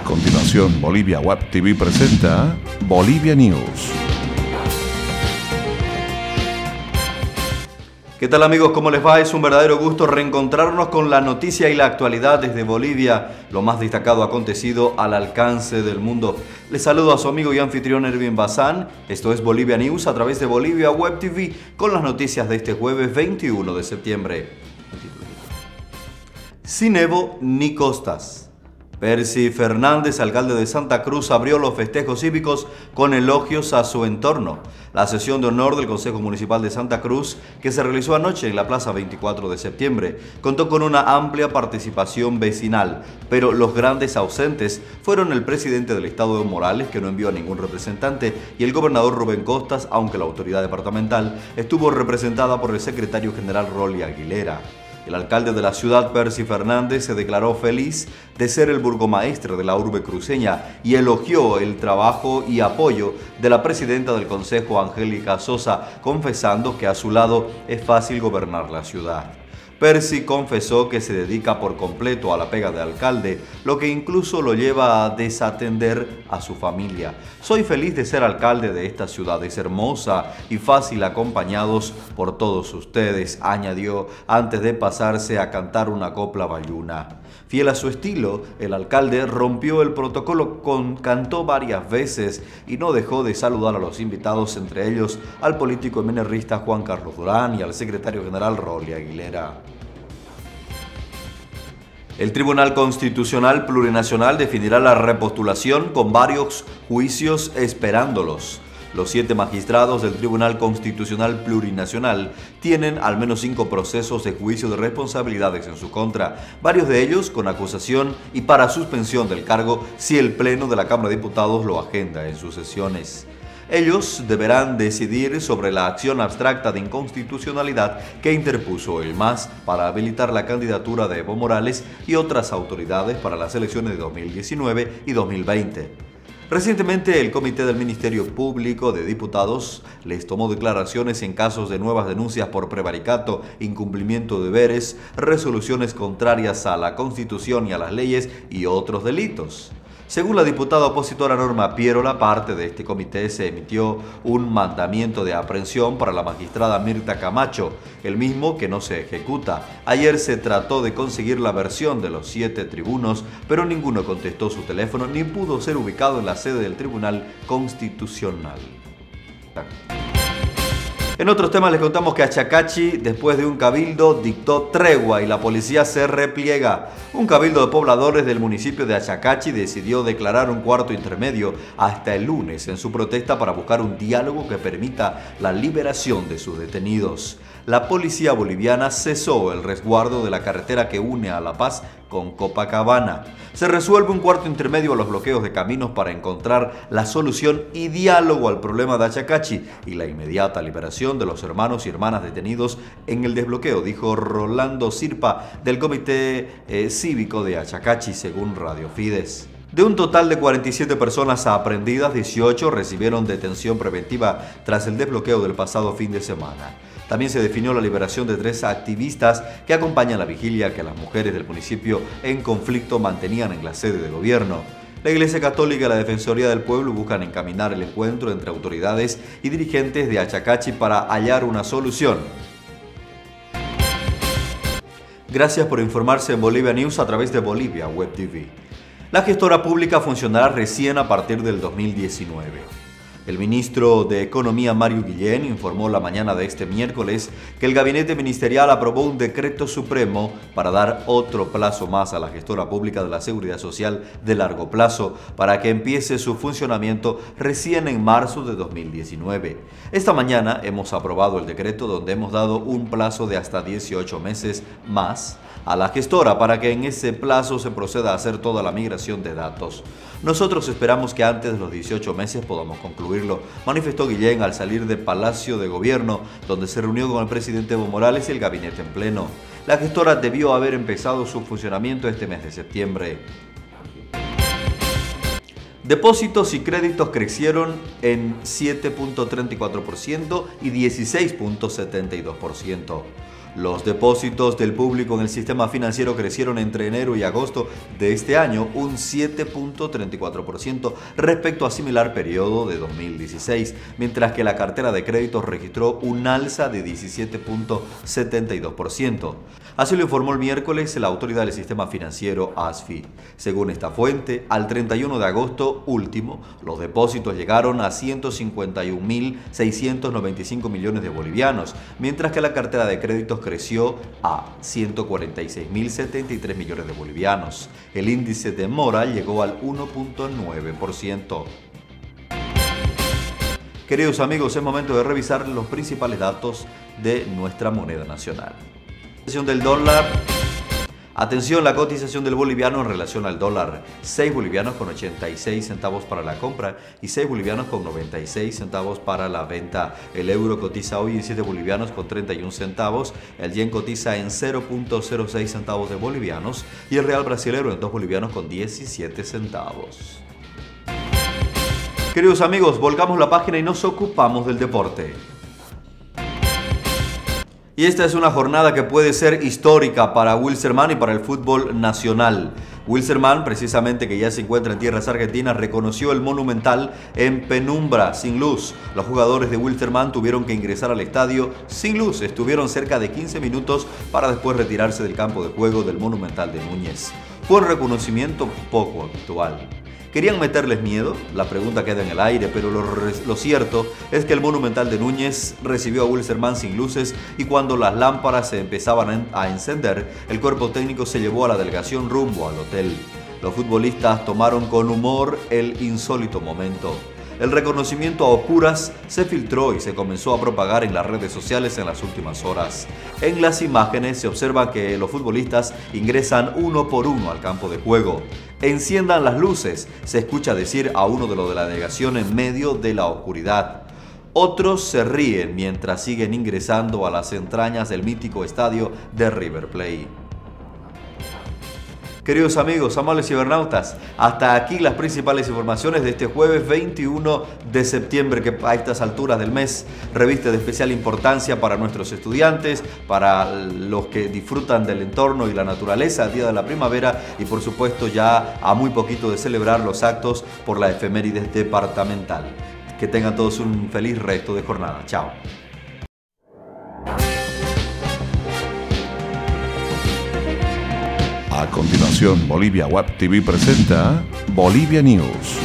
A continuación, Bolivia Web TV presenta Bolivia News. ¿Qué tal amigos? ¿Cómo les va? Es un verdadero gusto reencontrarnos con la noticia y la actualidad desde Bolivia, lo más destacado acontecido al alcance del mundo. Les saludo a su amigo y anfitrión Erwin Bazán. Esto es Bolivia News a través de Bolivia Web TV con las noticias de este jueves 21 de septiembre. Sin Evo ni costas. Percy Fernández, alcalde de Santa Cruz, abrió los festejos cívicos con elogios a su entorno. La sesión de honor del Consejo Municipal de Santa Cruz, que se realizó anoche en la Plaza 24 de septiembre, contó con una amplia participación vecinal, pero los grandes ausentes fueron el presidente del Estado, Evo Morales, que no envió a ningún representante, y el gobernador Rubén Costas, aunque la autoridad departamental estuvo representada por el secretario general Rolly Aguilera. El alcalde de la ciudad, Percy Fernández, se declaró feliz de ser el burgomaestre de la urbe cruceña y elogió el trabajo y apoyo de la presidenta del Consejo, Angélica Sosa, confesando que a su lado es fácil gobernar la ciudad. Percy confesó que se dedica por completo a la pega de alcalde, lo que incluso lo lleva a desatender a su familia. Soy feliz de ser alcalde de esta ciudad, es hermosa y fácil acompañados por todos ustedes, añadió antes de pasarse a cantar una copla bayuna. Fiel a su estilo, el alcalde rompió el protocolo, cantó varias veces y no dejó de saludar a los invitados, entre ellos al político MNRista Juan Carlos Durán y al secretario general Rolly Aguilera. El Tribunal Constitucional Plurinacional definirá la repostulación con varios juicios esperándolos. Los 7 magistrados del Tribunal Constitucional Plurinacional tienen al menos 5 procesos de juicio de responsabilidades en su contra, varios de ellos con acusación y para suspensión del cargo si el Pleno de la Cámara de Diputados lo agenda en sus sesiones. Ellos deberán decidir sobre la acción abstracta de inconstitucionalidad que interpuso el MAS para habilitar la candidatura de Evo Morales y otras autoridades para las elecciones de 2019 y 2020. Recientemente, el Comité del Ministerio Público de Diputados les tomó declaraciones en casos de nuevas denuncias por prevaricato, incumplimiento de deberes, resoluciones contrarias a la Constitución y a las leyes y otros delitos. Según la diputada opositora Norma Pierola, parte de este comité se emitió un mandamiento de aprehensión para la magistrada Mirta Camacho, el mismo que no se ejecuta. Ayer se trató de conseguir la versión de los 7 tribunos, pero ninguno contestó su teléfono ni pudo ser ubicado en la sede del Tribunal Constitucional. En otros temas les contamos que Achacachi, después de un cabildo, dictó tregua y la policía se repliega. Un cabildo de pobladores del municipio de Achacachi decidió declarar un cuarto intermedio hasta el lunes en su protesta para buscar un diálogo que permita la liberación de sus detenidos. La policía boliviana cesó el resguardo de la carretera que une a La Paz con Copacabana. Se resuelve un cuarto intermedio a los bloqueos de caminos para encontrar la solución y diálogo al problema de Achacachi y la inmediata liberación de los hermanos y hermanas detenidos en el desbloqueo, dijo Rolando Sirpa del Comité Cívico de Achacachi, según Radio Fides. De un total de 47 personas aprehendidas, 18 recibieron detención preventiva tras el desbloqueo del pasado fin de semana. También se definió la liberación de 3 activistas que acompañan la vigilia que las mujeres del municipio en conflicto mantenían en la sede de gobierno. La Iglesia Católica y la Defensoría del Pueblo buscan encaminar el encuentro entre autoridades y dirigentes de Achacachi para hallar una solución. Gracias por informarse en Bolivia News a través de Bolivia Web TV. La gestora pública funcionará recién a partir del 2019. El ministro de Economía, Mario Guillén, informó la mañana de este miércoles que el gabinete ministerial aprobó un decreto supremo para dar otro plazo más a la gestora pública de la Seguridad Social de largo plazo para que empiece su funcionamiento recién en marzo de 2019. Esta mañana hemos aprobado el decreto donde hemos dado un plazo de hasta 18 meses más a la gestora para que en ese plazo se proceda a hacer toda la migración de datos. Nosotros esperamos que antes de los 18 meses podamos concluirlo, manifestó Guillén al salir del Palacio de Gobierno, donde se reunió con el presidente Evo Morales y el gabinete en pleno. La gestora debió haber empezado su funcionamiento este mes de septiembre. Depósitos y créditos crecieron en 7.34% y 16.72%. Los depósitos del público en el sistema financiero crecieron entre enero y agosto de este año un 7.34% respecto a similar periodo de 2016, mientras que la cartera de créditos registró un alza de 17.72%. Así lo informó el miércoles la autoridad del sistema financiero ASFI. Según esta fuente, al 31 de agosto último, los depósitos llegaron a 151.695 millones de bolivianos, mientras que la cartera de créditos creció a 146.073 millones de bolivianos. El índice de mora llegó al 1.9%. Queridos amigos, es momento de revisar los principales datos de nuestra moneda nacional. Del dólar. Atención, la cotización del boliviano en relación al dólar: 6 bolivianos con 86 centavos para la compra y 6 bolivianos con 96 centavos para la venta. El euro cotiza hoy en 7 bolivianos con 31 centavos, el yen cotiza en 0.06 centavos de bolivianos y el real brasilero en 2 bolivianos con 17 centavos. Queridos amigos, volcamos la página y nos ocupamos del deporte. Y esta es una jornada que puede ser histórica para Wilstermann y para el fútbol nacional. Wilstermann, precisamente que ya se encuentra en tierras argentinas, reconoció el Monumental en penumbra, sin luz. Los jugadores de Wilstermann tuvieron que ingresar al estadio sin luz. Estuvieron cerca de 15 minutos para después retirarse del campo de juego del Monumental de Núñez. Fue un reconocimiento poco habitual. ¿Querían meterles miedo? La pregunta queda en el aire, pero lo cierto es que el Monumental de Núñez recibió a Wilstermann sin luces y cuando las lámparas se empezaban a encender, el cuerpo técnico se llevó a la delegación rumbo al hotel. Los futbolistas tomaron con humor el insólito momento. El reconocimiento a oscuras se filtró y se comenzó a propagar en las redes sociales en las últimas horas. En las imágenes se observa que los futbolistas ingresan uno por uno al campo de juego. Enciendan las luces, se escucha decir a uno de los de la delegación en medio de la oscuridad. Otros se ríen mientras siguen ingresando a las entrañas del mítico estadio de River Plate. Queridos amigos, amables cibernautas, hasta aquí las principales informaciones de este jueves 21 de septiembre, que a estas alturas del mes reviste de especial importancia para nuestros estudiantes, para los que disfrutan del entorno y la naturaleza, el día de la primavera y por supuesto ya a muy poquito de celebrar los actos por la efemérides departamental. Que tengan todos un feliz resto de jornada. Chao. A continuación, Bolivia Web TV presenta Bolivia News.